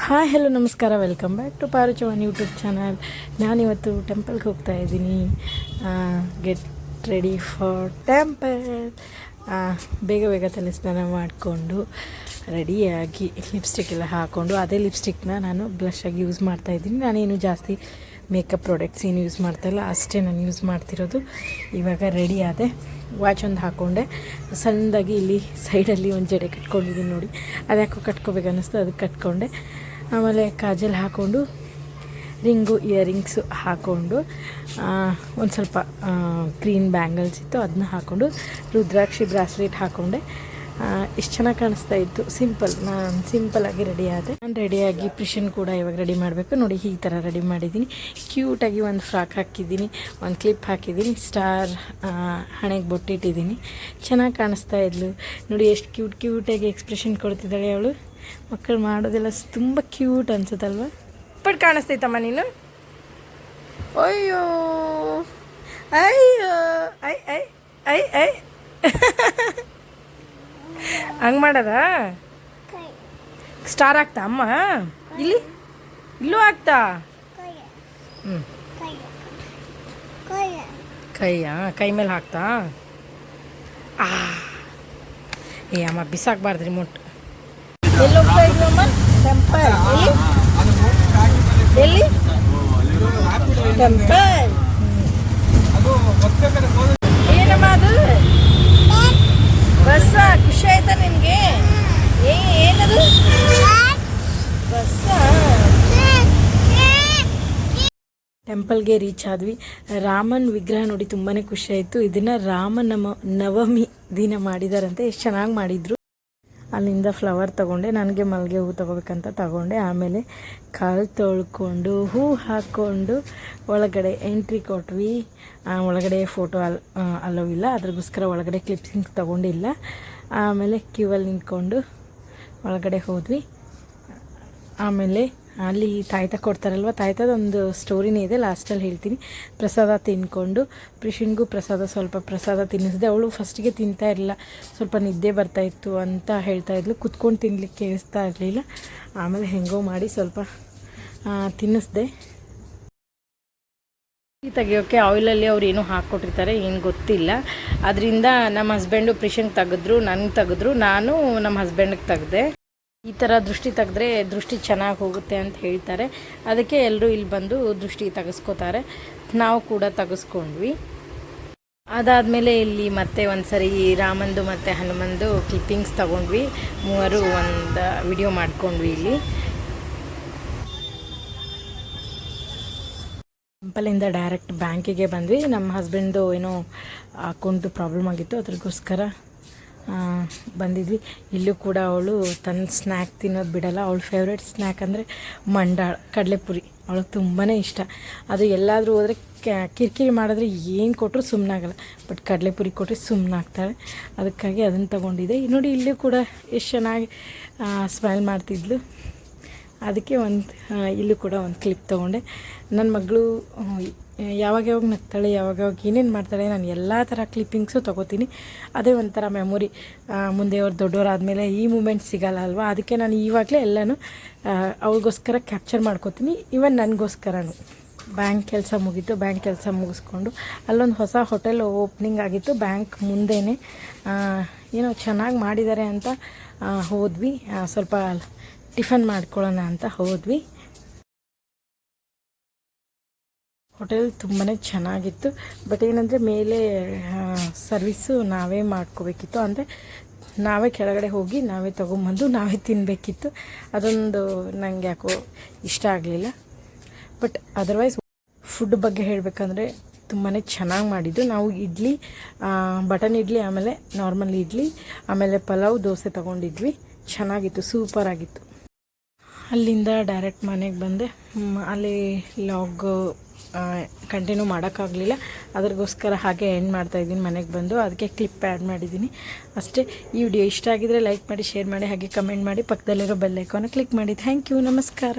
Hi hello ನಮಸ್ಕಾರ, welcome back to ಪಾರು Chauhan YouTube channel. ನಾನಿವತ್ತು ಟೆಂಪಲ್ಗೆ ಹೋಗ್ತಾ ಇದ್ದೀನಿ. Get ready for temple. ಬೇಗ ಬೇಗ ತಲೆ ಸ್ನಾನ ಮಾಡಿಕೊಂಡು ರೆಡಿಯಾಗಿ ಲಿಪ್ಸ್ಟಿಕ್ ಎಲ್ಲ ಹಾಕ್ಕೊಂಡು, ಅದೇ ಲಿಪ್ಸ್ಟಿಕ್ನ ನಾನು ಬ್ಲಷಾಗಿ ಯೂಸ್ ಮಾಡ್ತಾಯಿದ್ದೀನಿ. ನಾನೇನು ಜಾಸ್ತಿ ಮೇಕಪ್ ಪ್ರಾಡಕ್ಟ್ಸ್ ಏನು ಯೂಸ್ ಮಾಡ್ತಾಯಿಲ್ಲ, ಅಷ್ಟೇ ನಾನು ಯೂಸ್ ಮಾಡ್ತಿರೋದು. ಇವಾಗ ರೆಡಿ ಆದೆ, ವಾಚ್ ಒಂದು ಹಾಕ್ಕೊಂಡೆ, ಸಣ್ಣದಾಗಿ ಇಲ್ಲಿ ಸೈಡಲ್ಲಿ ಒಂದು ಜಡೆ ಕಟ್ಕೊಂಡಿದ್ದೀನಿ ನೋಡಿ. ಅದ್ಯಾಕೋ ಕಟ್ಕೋಬೇಕು ಅನ್ನಿಸ್ತು, ಅದಕ್ಕೆ ಕಟ್ಕೊಂಡೆ. ಆಮೇಲೆ ಕಾಜಲ್ ಹಾಕ್ಕೊಂಡು ರಿಂಗು ಇಯರಿಂಗ್ಸು ಹಾಕ್ಕೊಂಡು ಒಂದು ಸ್ವಲ್ಪ ಗ್ರೀನ್ ಬ್ಯಾಂಗಲ್ಸ್ ಇತ್ತು, ಅದನ್ನ ಹಾಕ್ಕೊಂಡು ರುದ್ರಾಕ್ಷಿ ಬ್ರಾಸ್ಲೆಟ್ ಹಾಕ್ಕೊಂಡೆ. ಎಷ್ಟು ಚೆನ್ನಾಗಿ ಕಾಣಿಸ್ತಾ ಇತ್ತು. ನಾನು ಸಿಂಪಲ್ಲಾಗಿ ರೆಡಿ ಆದೆ. ನಾನು ರೆಡಿಯಾಗಿ ಪ್ರಿಷನ್ ಕೂಡ ಇವಾಗ ರೆಡಿ ಮಾಡಬೇಕು ನೋಡಿ. ಈ ಥರ ರೆಡಿ ಮಾಡಿದ್ದೀನಿ. ಕ್ಯೂಟಾಗಿ ಒಂದು ಫ್ರಾಕ್ ಹಾಕಿದ್ದೀನಿ, ಒಂದು ಕ್ಲಿಪ್ ಹಾಕಿದ್ದೀನಿ, ಸ್ಟಾರ್ ಹಣೆಗೆ ಬೊಟ್ಟಿಟ್ಟಿದ್ದೀನಿ. ಚೆನ್ನಾಗಿ ಕಾಣಿಸ್ತಾ ಇದ್ಲು ನೋಡಿ. ಎಷ್ಟು ಕ್ಯೂಟಾಗಿ ಎಕ್ಸ್ಪ್ರೆಷನ್ ಕೊಡ್ತಿದ್ದಾಳೆ ಅವಳು. ಮಕ್ಕಳು ಮಾಡೋದೆಲ್ಲ ತುಂಬ ಕ್ಯೂಟ್ ಅನ್ಸುತ್ತಲ್ವ. ಬಟ್ ಕಾಣಿಸ್ತೈತಮ್ಮ ನೀನು. ಅಯ್ಯೋ ಅಯ್ಯೋ ಐ ಐ ಐ ಐ ಹಂಗೆ ಮಾಡದ. ಸ್ಟಾರ್ ಆಗ್ತಾ ಅಮ್ಮ? ಇಲ್ಲಿ ಇಲ್ಲೂ ಆಗ್ತಾ? ಹ್ಞೂ ಕೈ ಮೇಲೆ ಹಾಕ್ತಾ? ಏ ಅಮ್ಮ ಬಿಸಾಕ್ಬಾರ್ದು ರಿಮೋಟ್. ಎಲ್ಲಿ ಹೋಗ್ತಾ ಇದ್ವಿ ಅಮ್ಮ? ಟೆಂಪಲ್. ಎಲ್ಲಿ ಟೆಂಪಲ್? ಏನಮ್ಮ ಅದು ಬಸ್ಸ? ಖುಷಿ ಆಯ್ತಾ ನಿನಗೆ? ಏನದು ಬಸ್ಸ? ಟೆಂಪಲ್ಗೆ ರೀಚ್ ಆದ್ವಿ. ರಾಮನ ವಿಗ್ರಹ ನೋಡಿ ತುಂಬಾ ಖುಷಿ ಆಯಿತು. ಇದನ್ನು ನವಮಿ ದಿನ ಮಾಡಿದಾರಂತೆ. ಎಷ್ಟು ಚೆನ್ನಾಗಿ ಮಾಡಿದರು. ಅಲ್ಲಿಂದ ಫ್ಲವರ್ ತೊಗೊಂಡೆ. ನನಗೆ ಮಲ್ಲಿಗೆ ಹೂ ತೊಗೋಬೇಕಂತ ತಗೊಂಡೆ. ಆಮೇಲೆ ಕಾಲು ತೊಳ್ಕೊಂಡು ಹೂ ಹಾಕ್ಕೊಂಡು ಒಳಗಡೆ ಎಂಟ್ರಿ ಕೊಟ್ವಿ. ಒಳಗಡೆ ಫೋಟೋ ಅಲ್ಲೋವಿಲ್ಲ, ಅದ್ರಗೋಸ್ಕರ ಒಳಗಡೆ ಕ್ಲಿಪ್ಸಿಂಗ್ಸ್ ತೊಗೊಂಡಿಲ್ಲ. ಆಮೇಲೆ ಕ್ಯೂವಲ್ಲಿ ನಿಂತ್ಕೊಂಡು ಒಳಗಡೆ ಹೋದ್ವಿ. ಆಮೇಲೆ ಅಲ್ಲಿ ತಾಯ್ತ ಕೊಡ್ತಾರಲ್ವ, ತಾಯ್ತದೊಂದು ಸ್ಟೋರಿನೇ ಇದೆ, ಲಾಸ್ಟಲ್ಲಿ ಹೇಳ್ತೀನಿ. ಪ್ರಸಾದ ತಿನ್ಕೊಂಡು ಪ್ರಿಷನ್ಗೂ ಸ್ವಲ್ಪ ಪ್ರಸಾದ ತಿನ್ನಿಸಿದೆ. ಅವಳು ಫಸ್ಟಿಗೆ ತಿಂತಾ ಇರಲಿಲ್ಲ, ಸ್ವಲ್ಪ ನಿದ್ದೆ ಬರ್ತಾಯಿತ್ತು ಅಂತ ಹೇಳ್ತಾಯಿದ್ಲು. ಕುತ್ಕೊಂಡು ತಿನ್ಲಿಕ್ಕೆ ಕೇಳಿಸ್ತಾ ಇರಲಿಲ್ಲ. ಆಮೇಲೆ ಹೆಂಗೋ ಮಾಡಿ ಸ್ವಲ್ಪ ತಿನ್ನಿಸ್ದೆ. ತೆಗಿಯೋಕ್ಕೆ ಆಯಿಲಲ್ಲಿ ಅವ್ರು ಏನೋ ಹಾಕ್ಕೊಟ್ಟಿರ್ತಾರೆ, ಏನು ಗೊತ್ತಿಲ್ಲ. ಅದರಿಂದ ನಮ್ಮ ಹಸ್ಬೆಂಡು ಪ್ರಿಷನ್ಗೆ ತೆಗೆದ್ರು, ನನಗೆ ತೆಗೆದ್ರು, ನಾನು ನಮ್ಮ ಹಸ್ಬೆಂಡಿಗೆ ತೆಗೆದೆ. ಈ ಥರ ದೃಷ್ಟಿ ತೆಗೆದ್ರೆ ದೃಷ್ಟಿ ಚೆನ್ನಾಗಿ ಹೋಗುತ್ತೆ ಅಂತ ಹೇಳ್ತಾರೆ. ಅದಕ್ಕೆ ಎಲ್ಲರೂ ಇಲ್ಲಿ ಬಂದು ದೃಷ್ಟಿ ತೆಗೆಸ್ಕೋತಾರೆ. ನಾವು ಕೂಡ ತೆಗೆಸ್ಕೊಂಡ್ವಿ. ಅದಾದಮೇಲೆ ಇಲ್ಲಿ ಮತ್ತೆ ಒಂದು ಸರಿ ರಾಮಂದು ಮತ್ತು ಹನುಮಂದು ಕ್ಲಿಪ್ಪಿಂಗ್ಸ್ ತೊಗೊಂಡ್ವಿ. ಮೂವರು ಒಂದು ವಿಡಿಯೋ ಮಾಡ್ಕೊಂಡ್ವಿ. ಇಲ್ಲಿ ಟೆಂಪಲಿಂದ ಡೈರೆಕ್ಟ್ ಬ್ಯಾಂಕಿಗೆ ಬಂದ್ವಿ. ನಮ್ಮ ಹಸ್ಬೆಂಡು ಏನೋ ಅಕೌಂಟ್ದು ಪ್ರಾಬ್ಲಮ್ ಆಗಿತ್ತು, ಅದ್ರಗೋಸ್ಕರ ಬಂದಿದ್ವಿ. ಇಲ್ಲೂ ಕೂಡ ಅವಳು ತನ್ನ ಸ್ನ್ಯಾಕ್ ತಿನ್ನೋದು ಬಿಡಲ್ಲ. ಅವಳ ಫೇವ್ರೇಟ್ ಸ್ನ್ಯಾಕ್ ಅಂದರೆ ಮಂಡಾಳ ಕಡಲೆಪುರಿ. ಅವಳಿಗೆ ತುಂಬಾ ಇಷ್ಟ. ಅದು ಎಲ್ಲಾದರೂ ಹೋದರೆ ಕಿರಿಕಿರಿ ಮಾಡಿದ್ರೆ ಏನು ಕೊಟ್ಟರು ಸುಮ್ಮನಾಗಲ್ಲ. ಬಟ್ ಕಡಲೆಪುರಿ ಕೊಟ್ಟರೆ ಸುಮ್ಮನಾಗ್ತಾಳೆ. ಅದಕ್ಕಾಗಿ ಅದನ್ನು ತೊಗೊಂಡಿದ್ದೆ. ನೋಡಿ ಇಲ್ಲೂ ಕೂಡ ಎಷ್ಟು ಚೆನ್ನಾಗಿ ಸ್ಮೈಲ್ ಮಾಡ್ತಿದ್ಲು. ಅದಕ್ಕೆ ಇಲ್ಲೂ ಕೂಡ ಒಂದು ಕ್ಲಿಪ್ ತೊಗೊಂಡೆ. ನನ್ನ ಮಗಳು ಯಾವಾಗ ನಗ್ತಾಳೆ, ಯಾವಾಗ ಏನೇನು ಮಾಡ್ತಾಳೆ, ನಾನು ಎಲ್ಲ ಥರ ಕ್ಲಿಪ್ಪಿಂಗ್ಸು ತೊಗೋತೀನಿ. ಅದೇ ಒಂಥರ ಮೆಮೊರಿ. ಮುಂದೆ ಅವ್ರು ದೊಡ್ಡವರಾದಮೇಲೆ ಈ ಮೂಮೆಂಟ್ ಸಿಗೋಲ್ಲ ಅಲ್ವಾ. ಅದಕ್ಕೆ ನಾನು ಇವಾಗಲೇ ಎಲ್ಲನೂ ಅವಳಿಗೋಸ್ಕರ ಕ್ಯಾಪ್ಚರ್ ಮಾಡ್ಕೋತೀನಿ. ಇವನ್ ನನಗೋಸ್ಕರನೂ. ಬ್ಯಾಂಕ್ ಕೆಲಸ ಮುಗೀತು. ಬ್ಯಾಂಕ್ ಕೆಲಸ ಮುಗಿಸ್ಕೊಂಡು ಅಲ್ಲೊಂದು ಹೊಸ ಹೋಟೆಲ್ ಓಪ್ನಿಂಗ್ ಆಗಿತ್ತು ಬ್ಯಾಂಕ್ ಮುಂದೆನೇ. ಏನೋ ಚೆನ್ನಾಗಿ ಮಾಡಿದ್ದಾರೆ ಅಂತ ಹೋದ್ವಿ. ಸ್ವಲ್ಪ ಟಿಫನ್ ಮಾಡ್ಕೊಳ್ಳೋಣ ಅಂತ ಹೋದ್ವಿ. ಹೋಟೆಲ್ ತುಂಬಾ ಚೆನ್ನಾಗಿತ್ತು. ಬಟ್ ಏನಂದರೆ ಮೇಲೆ ಸರ್ವಿಸು ನಾವೇ ಮಾಡ್ಕೋಬೇಕಿತ್ತು. ಅಂದರೆ ನಾವೇ ಕೆಳಗಡೆ ಹೋಗಿ ನಾವೇ ತೊಗೊಂಬಂದು ನಾವೇ ತಿನ್ನಬೇಕಿತ್ತು. ಅದೊಂದು ನನಗೆ ಯಾಕೋ ಇಷ್ಟ ಆಗಲಿಲ್ಲ. ಬಟ್ ಅದರ್ವೈಸ್ ಫುಡ್ ಬಗ್ಗೆ ಹೇಳಬೇಕಂದ್ರೆ ತುಂಬಾ ಚೆನ್ನಾಗಿ ಮಾಡಿದ್ದು. ನಾವು ಇಡ್ಲಿ, ಬಟನ್ ಇಡ್ಲಿ, ಆಮೇಲೆ ನಾರ್ಮಲ್ ಇಡ್ಲಿ, ಆಮೇಲೆ ಪಲಾವ್, ದೋಸೆ ತೊಗೊಂಡಿದ್ವಿ. ಚೆನ್ನಾಗಿತ್ತು, ಸೂಪರಾಗಿತ್ತು. ಅಲ್ಲಿಂದ ಡೈರೆಕ್ಟ್ ಮನೆಗೆ ಬಂದೆ. ಅಲ್ಲಿ ಲಾಗ್ ಕಂಟಿನ್ಯೂ ಮಾಡೋಕ್ಕಾಗಲಿಲ್ಲ. ಅದ್ರಗೋಸ್ಕರ ಹಾಗೆ ಎಂಡ್ ಮಾಡ್ತಾಯಿದ್ದೀನಿ ಮನೆಗೆ ಬಂದು. ಅದಕ್ಕೆ ಕ್ಲಿಪ್ ಆ್ಯಡ್ ಮಾಡಿದ್ದೀನಿ ಅಷ್ಟೇ. ಈ ವಿಡಿಯೋ ಇಷ್ಟ ಆಗಿದರೆ ಲೈಕ್ ಮಾಡಿ, ಶೇರ್ ಮಾಡಿ, ಹಾಗೆ ಕಮೆಂಟ್ ಮಾಡಿ, ಪಕ್ಕದಲ್ಲಿರೋ ಬೆಲ್ ಐಕಾನ ಕ್ಲಿಕ್ ಮಾಡಿ. ಥ್ಯಾಂಕ್ ಯು, ನಮಸ್ಕಾರ.